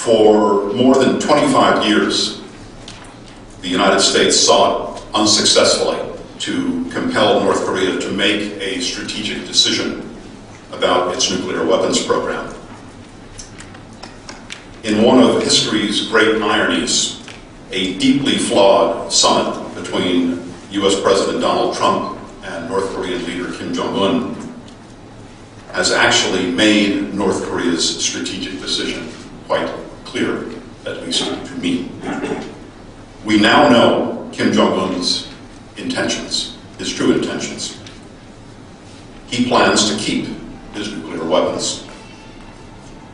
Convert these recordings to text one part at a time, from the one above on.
For more than 25 years, the United States sought unsuccessfully to compel North Korea to make a strategic decision about its nuclear weapons program. In one of history's great ironies, a deeply flawed summit between US President Donald Trump and North Korean leader Kim Jong-un has actually made North Korea's strategic decision quite clear, at least to me. We now know Kim Jong-un's intentions, his true intentions. He plans to keep his nuclear weapons.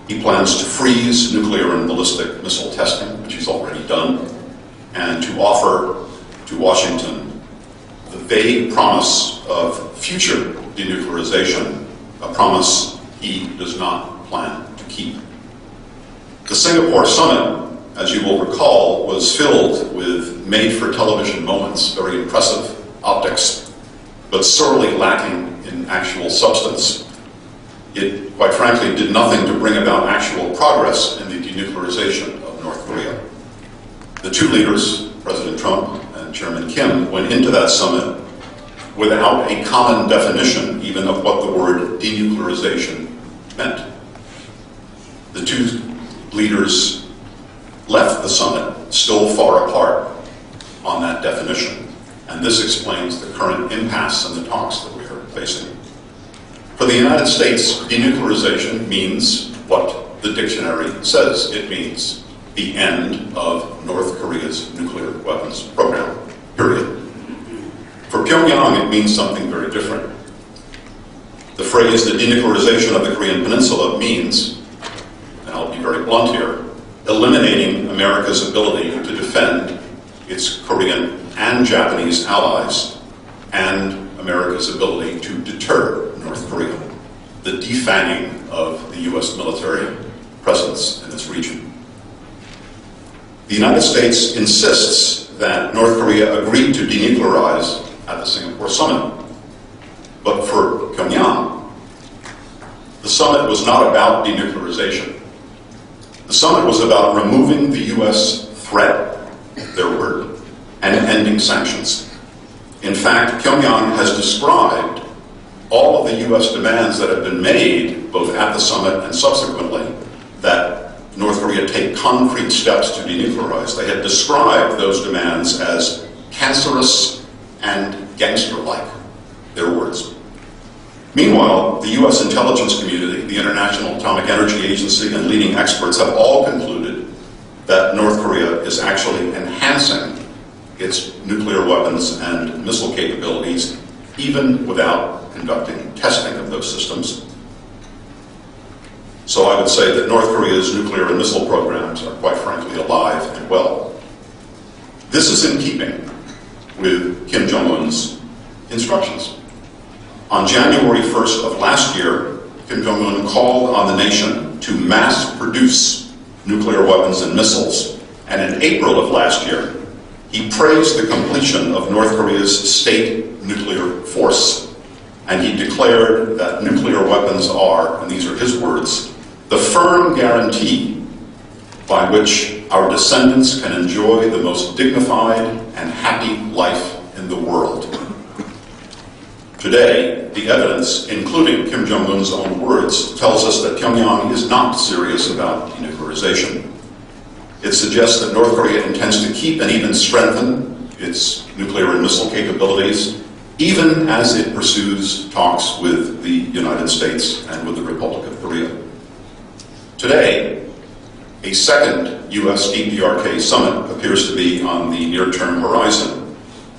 He plans to freeze nuclear and ballistic missile testing, which he's already done, and to offer to Washington the vague promise of future denuclearization, a promise he does not plan to keep. The Singapore summit, as you will recall, was filled with made-for-television moments, very impressive optics, but sorely lacking in actual substance. It, quite frankly, did nothing to bring about actual progress in the denuclearization of North Korea. The two leaders, President Trump and Chairman Kim, went into that summit without a common definition even of what the word denuclearization meant. The two leaders left the summit still far apart on that definition, and this explains the current impasse in the talks that we are facing. For the United States, denuclearization means what the dictionary says it means: the end of North Korea's nuclear weapons program, period. For Pyongyang, it means something very different. The phrase the denuclearization of the Korean Peninsula means, and I'll be very blunt here, eliminating America's ability to defend its Korean and Japanese allies and America's ability to deter North Korea, the defanging of the US military presence in this region. The United States insists that North Korea agreed to denuclearize at the Singapore summit. But for Pyongyang, the summit was not about denuclearization. The summit was about removing the US threat, their word, and ending sanctions. In fact, Pyongyang has described all of the US demands that have been made, both at the summit and subsequently, that North Korea take concrete steps to denuclearize. They had described those demands as cancerous and gangster-like, their words. Meanwhile, the US intelligence community, the International Atomic Energy Agency, and leading experts have all concluded that North Korea is actually enhancing its nuclear weapons and missile capabilities, even without conducting testing of those systems. So I would say that North Korea's nuclear and missile programs are quite frankly alive and well. This is in keeping with Kim Jong-un's instructions. On January 1st of last year, Kim Jong-un called on the nation to mass produce nuclear weapons and missiles. And in April of last year, he praised the completion of North Korea's state nuclear force. And he declared that nuclear weapons are, and these are his words, the firm guarantee by which our descendants can enjoy the most dignified and happy life in the world. Today, the evidence, including Kim Jong-un's own words, tells us that Pyongyang is not serious about denuclearization. It suggests that North Korea intends to keep and even strengthen its nuclear and missile capabilities, even as it pursues talks with the United States and with the Republic of Korea. Today, a second US DPRK summit appears to be on the near-term horizon.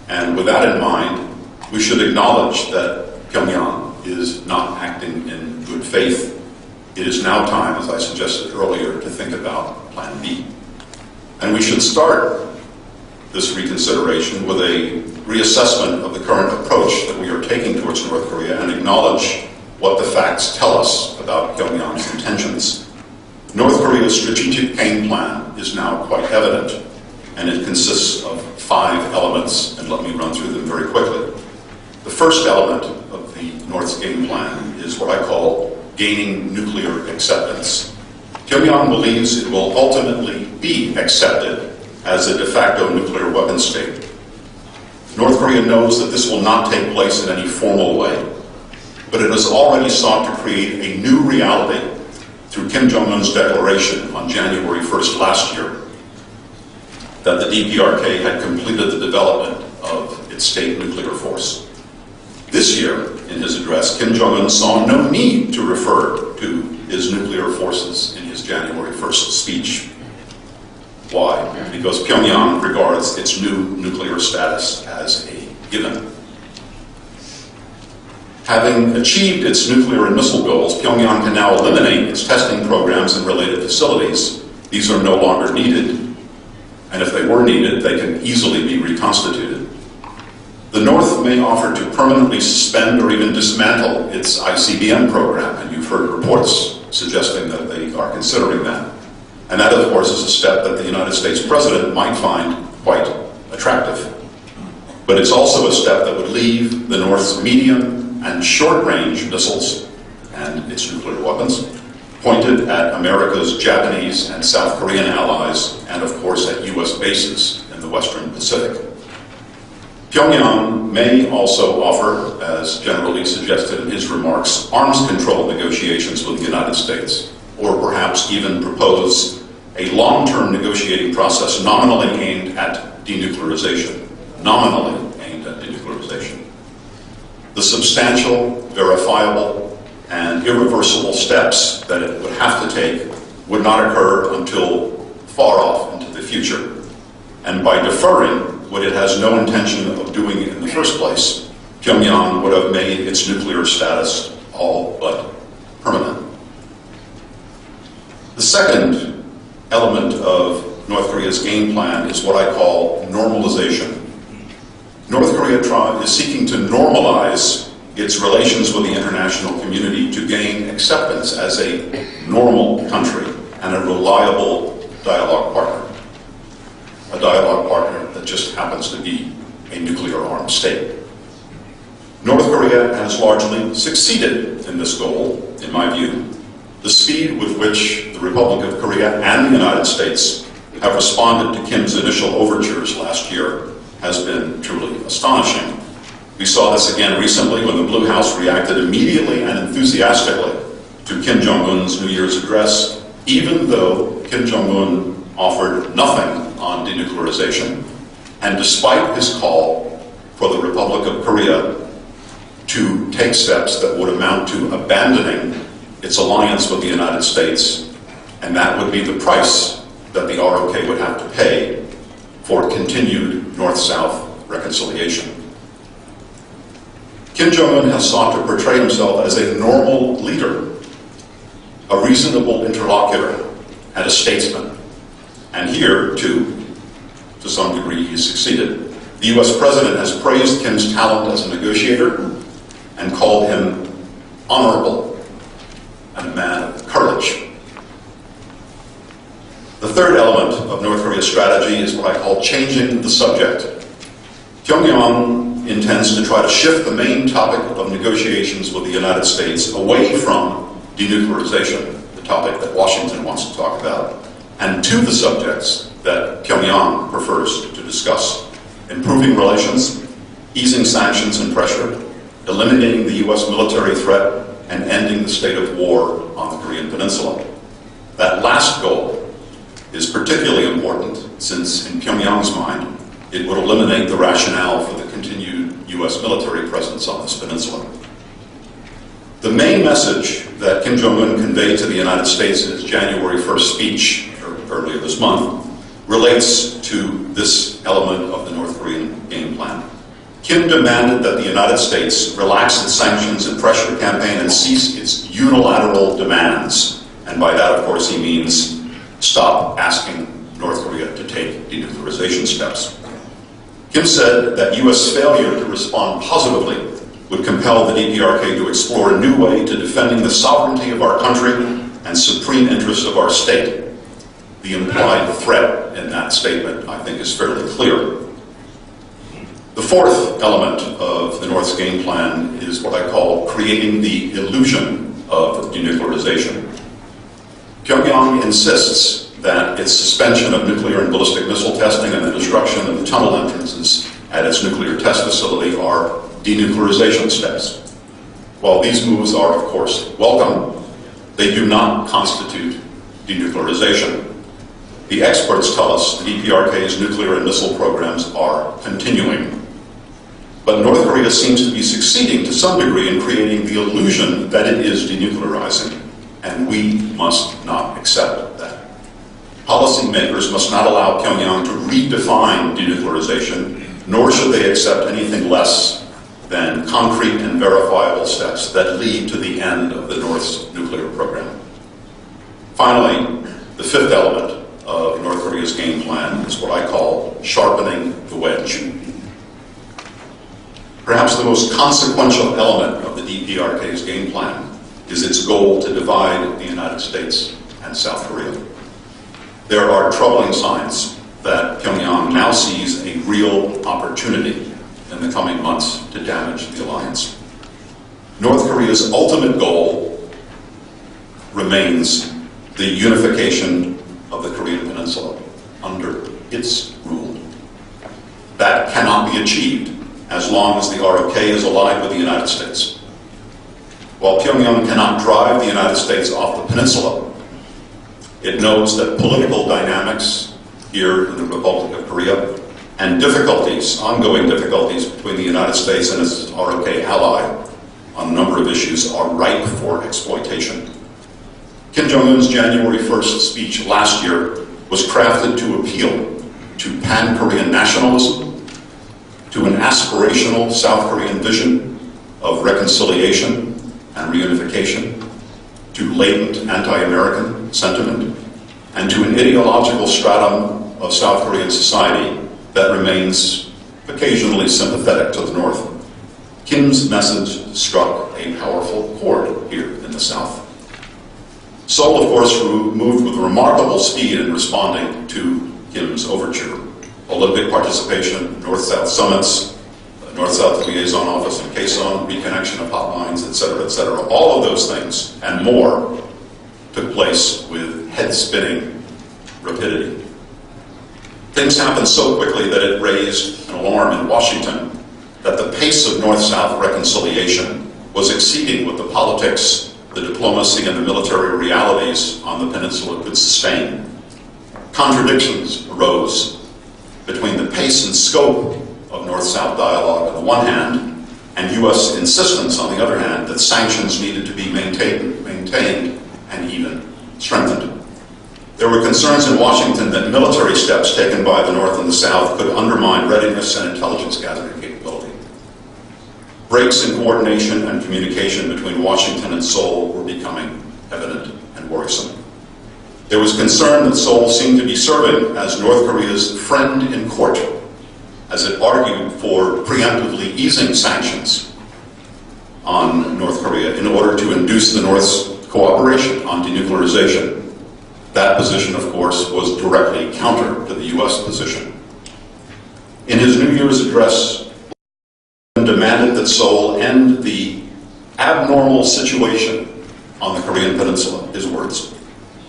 And with that in mind, we should acknowledge that Pyongyang is not acting in good faith. It is now time, as I suggested earlier, to think about Plan B. And we should start this reconsideration with a reassessment of the current approach that we are taking towards North Korea and acknowledge what the facts tell us about Pyongyang's intentions. North Korea's strategic game plan is now quite evident, and it consists of 5 elements, and let me run through them very quickly. The first element of the North's game plan is what I call gaining nuclear acceptance. Pyongyang believes it will ultimately be accepted as a de facto nuclear weapons state. North Korea knows that this will not take place in any formal way, but it has already sought to create a new reality through Kim Jong-un's declaration on January 1st last year that the DPRK had completed the development of its state nuclear force. This year, in his address, Kim Jong-un saw no need to refer to his nuclear forces in his January 1st speech. Why? Because Pyongyang regards its new nuclear status as a given. Having achieved its nuclear and missile goals, Pyongyang can now eliminate its testing programs and related facilities. These are no longer needed, and if they were needed, they can easily be reconstituted. The North may offer to permanently suspend or even dismantle its ICBM program, and you've heard reports suggesting that they are considering that. And that, of course, is a step that the United States president might find quite attractive. But it's also a step that would leave the North's medium and short-range missiles and its nuclear weapons pointed at America's Japanese and South Korean allies, and of course at U.S. bases in the Western Pacific. Pyongyang may also offer, as General Lee suggested in his remarks, arms control negotiations with the United States, or perhaps even propose a long-term negotiating process nominally aimed at denuclearization. Nominally aimed at denuclearization. The substantial, verifiable, and irreversible steps that it would have to take would not occur until far off into the future. And by deferring what it has no intention of doing in the first place, Pyongyang would have made its nuclear status all but permanent. The second element of North Korea's game plan is what I call normalization. North Korea is seeking to normalize its relations with the international community to gain acceptance as a normal country and a reliable dialogue partner. A dialogue partner that just happens to be a nuclear-armed state. North Korea has largely succeeded in this goal, in my view. The speed with which the Republic of Korea and the United States have responded to Kim's initial overtures last year has been truly astonishing. We saw this again recently when the Blue House reacted immediately and enthusiastically to Kim Jong-un's New Year's address, even though Kim Jong-un offered nothing on denuclearization, and despite his call for the Republic of Korea to take steps that would amount to abandoning its alliance with the United States, and that would be the price that the ROK would have to pay for continued North-South reconciliation. Kim Jong-un has sought to portray himself as a normal leader, a reasonable interlocutor, and a statesman. And here, too, to some degree, he succeeded. The U.S. president has praised Kim's talent as a negotiator and called him honorable and a man of courage. The third element of North Korea's strategy is what I call changing the subject. Pyongyang intends to try to shift the main topic of negotiations with the United States away from denuclearization, the topic that Washington wants to talk about, and to the subjects that Pyongyang prefers to discuss: improving relations, easing sanctions and pressure, eliminating the U.S. military threat, and ending the state of war on the Korean Peninsula. That last goal is particularly important since, in Pyongyang's mind, it would eliminate the rationale for the continued U.S. military presence on this peninsula. The main message that Kim Jong-un conveyed to the United States in his January 1st speech earlier this month relates to this element of the North Korean game plan. Kim demanded that the United States relax its sanctions and pressure campaign and cease its unilateral demands. And by that, of course, he means stop asking North Korea to take denuclearization steps. Kim said that U.S. failure to respond positively would compel the DPRK to explore a new way to defending the sovereignty of our country and supreme interests of our state. The implied threat in that statement, I think, is fairly clear. The fourth element of the North's game plan is what I call creating the illusion of denuclearization. Pyongyang insists that its suspension of nuclear and ballistic missile testing and the destruction of the tunnel entrances at its nuclear test facility are denuclearization steps. While these moves are, of course, welcome, they do not constitute denuclearization. The experts tell us the DPRK's nuclear and missile programs are continuing. But North Korea seems to be succeeding to some degree in creating the illusion that it is denuclearizing, and we must not accept that. Policymakers must not allow Pyongyang to redefine denuclearization, nor should they accept anything less than concrete and verifiable steps that lead to the end of the North's nuclear program. Finally, the fifth element of North Korea's game plan is what I call sharpening the wedge. Perhaps the most consequential element of the DPRK's game plan is its goal to divide the United States and South Korea. There are troubling signs that Pyongyang now sees a real opportunity in the coming months to damage the alliance. North Korea's ultimate goal remains the unification of the Korean Peninsula under its rule. That cannot be achieved as long as the ROK is allied with the United States. While Pyongyang cannot drive the United States off the peninsula, it knows that political dynamics here in the Republic of Korea and difficulties, ongoing difficulties between the United States and its ROK ally on a number of issues are ripe for exploitation. Kim Jong-un's January 1st speech last year was crafted to appeal to pan-Korean nationalism, to an aspirational South Korean vision of reconciliation and reunification, to latent anti-American sentiment, and to an ideological stratum of South Korean society that remains occasionally sympathetic to the North. Kim's message struck a powerful chord here in the South. Seoul, of course, moved with remarkable speed in responding to Kim's overture. Olympic participation, North-South summits, North-South liaison office in Kaesong, reconnection of hotlines, etc., etc. All of those things and more took place with head-spinning rapidity. Things happened so quickly that it raised an alarm in Washington that the pace of North-South reconciliation was exceeding what the politics, the diplomacy, and the military realities on the peninsula could sustain. Contradictions arose between the pace and scope of North-South dialogue on the one hand, and U.S. insistence on the other hand that sanctions needed to be maintained and even strengthened. There were concerns in Washington that military steps taken by the North and the South could undermine readiness and intelligence gathering capability. Breaks in coordination and communication between Washington and Seoul were becoming evident and worrisome. There was concern that Seoul seemed to be serving as North Korea's friend in court as it argued for preemptively easing sanctions on North Korea in order to induce the North's cooperation on denuclearization. That position, of course, was directly counter to the U.S. position. In his New Year's address, demanded that Seoul end the abnormal situation on the Korean Peninsula, his words,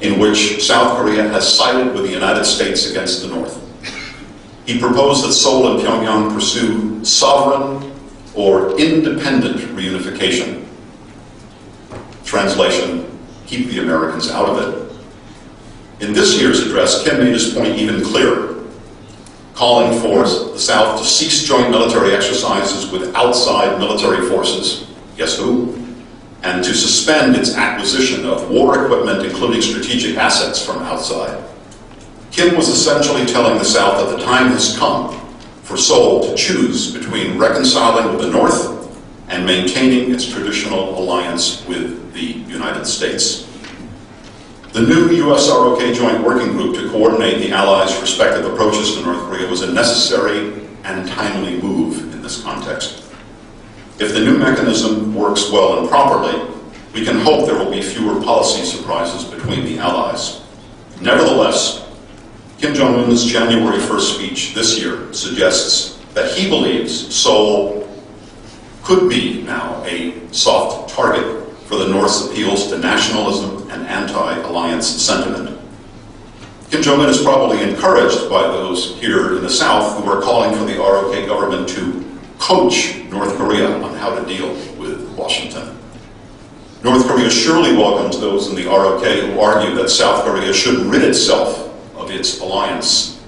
in which South Korea has sided with the United States against the North. He proposed that Seoul and Pyongyang pursue sovereign or independent reunification. Translation, keep the Americans out of it. In this year's address, Kim made his point even clearer, calling for the South to cease joint military exercises with outside military forces, guess who? And to suspend its acquisition of war equipment, including strategic assets from outside. Kim was essentially telling the South that the time has come for Seoul to choose between reconciling with the North and maintaining its traditional alliance with the United States. The new U.S.-ROK Joint Working Group to coordinate the Allies' respective approaches to North Korea was a necessary and timely move in this context. If the new mechanism works well and properly, we can hope there will be fewer policy surprises between the Allies. Nevertheless, Kim Jong-un's January 1st speech this year suggests that he believes Seoul could be now a soft target for the North's appeals to nationalism and anti-alliance sentiment. Kim Jong-un is probably encouraged by those here in the South who are calling for the ROK government to coach North Korea on how to deal with Washington. North Korea surely welcomes those in the ROK who argue that South Korea should rid itself of its alliance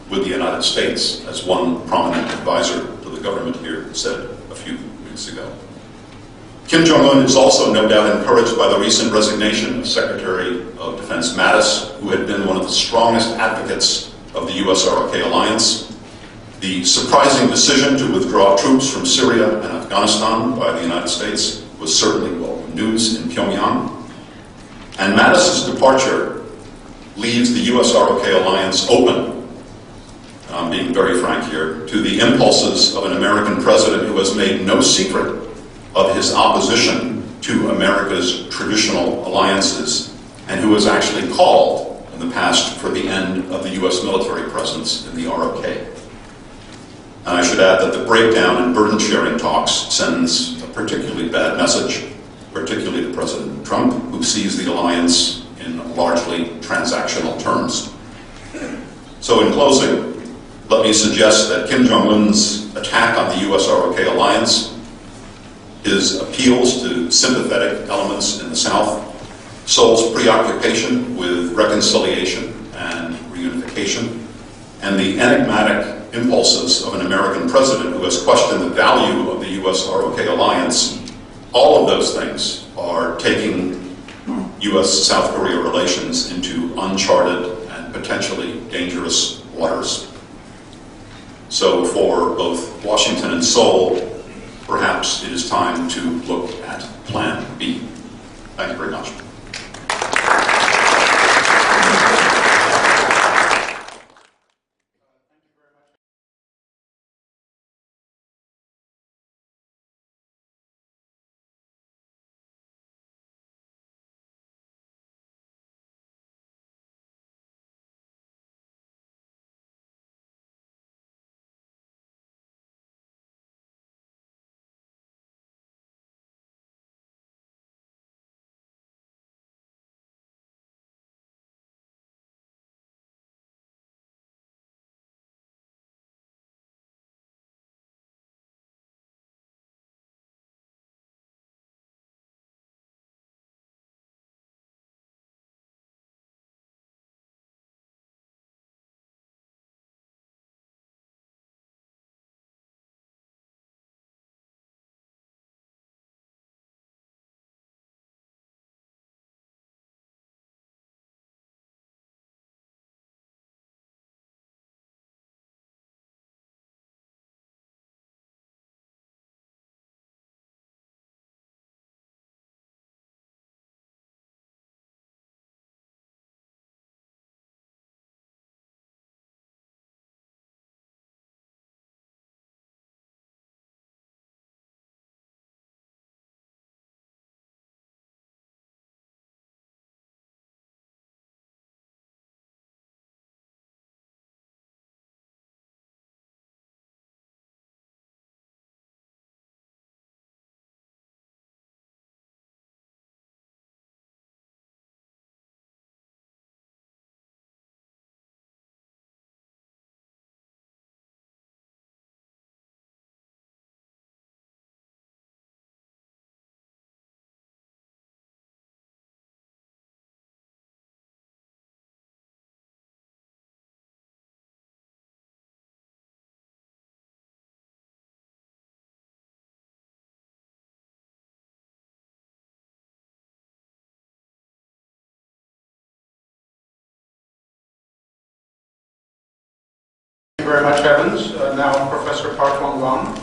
with the United States, as one prominent advisor to the government here said a few weeks ago. Kim Jong-un is also no doubt encouraged by the recent resignation of Secretary of Defense Mattis, who had been one of the strongest advocates of the US-ROK alliance. The surprising decision to withdraw troops from Syria and Afghanistan by the United States was certainly welcome news in Pyongyang. And Mattis's departure leaves the US-ROK alliance open, I'm being very frank here, to the impulses of an American president who has made no secret of his opposition to America's traditional alliances, and who has actually called in the past for the end of the US military presence in the ROK. And I should add that the breakdown in burden-sharing talks sends a particularly bad message, particularly to President Trump, who sees the alliance in largely transactional terms. So in closing, let me suggest that Kim Jong-un's attack on the US-ROK alliance, his appeals to sympathetic elements in the South, Seoul's preoccupation with reconciliation and reunification, and the enigmatic impulses of an American president who has questioned the value of the US-ROK alliance, all of those things are taking US-South Korea relations into uncharted and potentially dangerous waters. So for both Washington and Seoul, perhaps it is time to look at Plan B. Thank you very much. Thank you very much, Evans. Now, Professor Park Wong Gong.